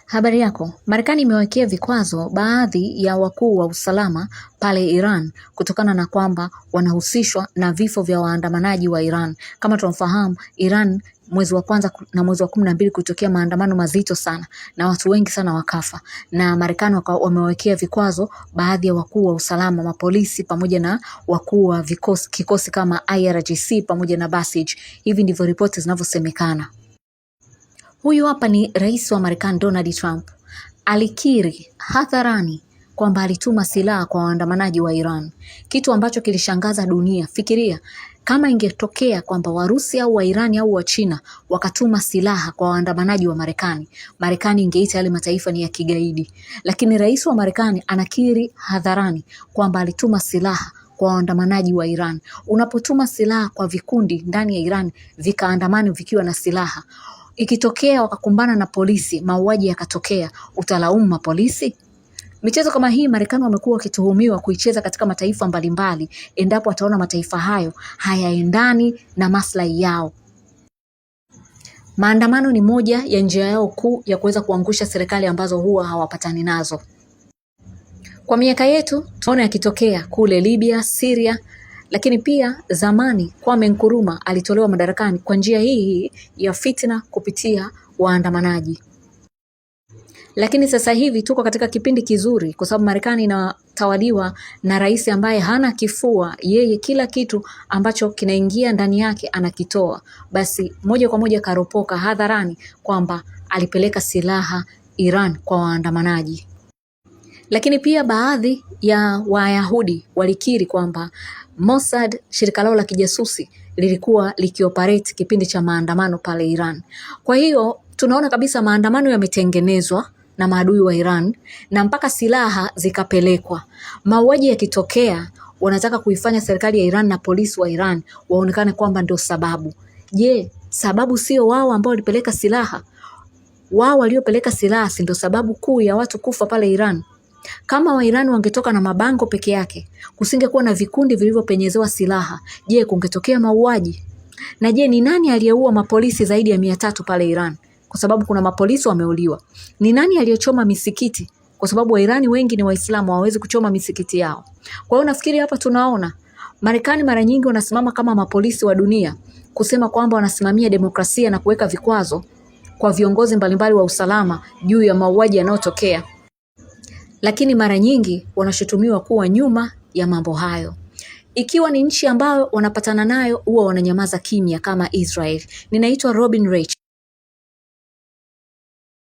Habari yako. Marekani imewekea vikwazo baadhi ya wakuu wa usalama pale Iran kutokana na kwamba wanahusishwa na vifo vya waandamanaji wa Iran. Kama tunafahamu, Iran mwezi wa kwanza na mwezi wa 12 kutokea maandamano mazito sana na watu wengi sana wakafa, na Marekani wamewekea vikwazo baadhi ya wakuu wa usalama, mapolisi pamoja na wakuu wa kikosi kama IRGC pamoja na Basij. Hivi ndivyo ripoti zinavyosemekana. Huyu hapa ni rais wa Marekani Donald Trump. Alikiri hadharani kwamba alituma silaha kwa waandamanaji wa Iran, kitu ambacho kilishangaza dunia. Fikiria kama ingetokea kwamba Warusi au wa Irani au wa China wakatuma silaha kwa waandamanaji wa Marekani, Marekani ingeita yale mataifa ni ya kigaidi. Lakini rais wa Marekani anakiri hadharani kwamba alituma silaha kwa waandamanaji wa Iran. Unapotuma silaha kwa vikundi ndani ya Iran vikaandamana vikiwa na silaha, ikitokea wakakumbana na polisi, mauaji yakatokea, utalaumu mapolisi? Michezo kama hii Marekani wamekuwa wakituhumiwa kuicheza katika mataifa mbalimbali endapo wataona mataifa hayo hayaendani na maslahi yao. Maandamano ni moja ya njia yao kuu ya kuweza kuangusha serikali ambazo huwa hawapatani nazo. Kwa miaka yetu tunaona yakitokea kule Libya, Syria, lakini pia zamani Kwame Nkrumah alitolewa madarakani kwa njia hii ya fitna kupitia waandamanaji. Lakini sasa hivi tuko katika kipindi kizuri kwa sababu Marekani inatawaliwa na rais ambaye hana kifua. Yeye kila kitu ambacho kinaingia ndani yake anakitoa. Basi moja kwa moja karopoka hadharani kwamba alipeleka silaha Iran kwa waandamanaji. Lakini pia baadhi ya Wayahudi walikiri kwamba Mossad, shirika lao la kijasusi, lilikuwa likioperate kipindi cha maandamano pale Iran. Kwa hiyo tunaona kabisa maandamano yametengenezwa na maadui wa Iran na mpaka silaha zikapelekwa. Mauaji yakitokea wanataka kuifanya serikali ya Iran na polisi wa Iran waonekane kwamba ndio sababu. Je, sababu sio wao ambao walipeleka silaha? Wao waliopeleka silaha si ndio sababu kuu ya watu kufa pale Iran? Kama wa Iran wangetoka na mabango peke yake, kusingekuwa na vikundi vilivyopenyezewa silaha, je, kungetokea mauaji? Na je, ni nani aliyeua mapolisi zaidi ya 300 pale Iran? Kwa sababu kuna mapolisi wameuliwa. Ni nani aliyochoma misikiti? Kwa sababu wa Irani wengi ni Waislamu, hawawezi kuchoma misikiti yao. Kwa hiyo nafikiri hapa tunaona Marekani mara nyingi wanasimama kama mapolisi wa dunia, kusema kwamba wanasimamia demokrasia na kuweka vikwazo kwa viongozi mbalimbali wa usalama juu ya mauaji yanayotokea. Lakini mara nyingi wanashutumiwa kuwa nyuma ya mambo hayo. Ikiwa ni nchi ambayo wanapatana nayo huwa wananyamaza kimya kama Israel. Ninaitwa Robin Rich.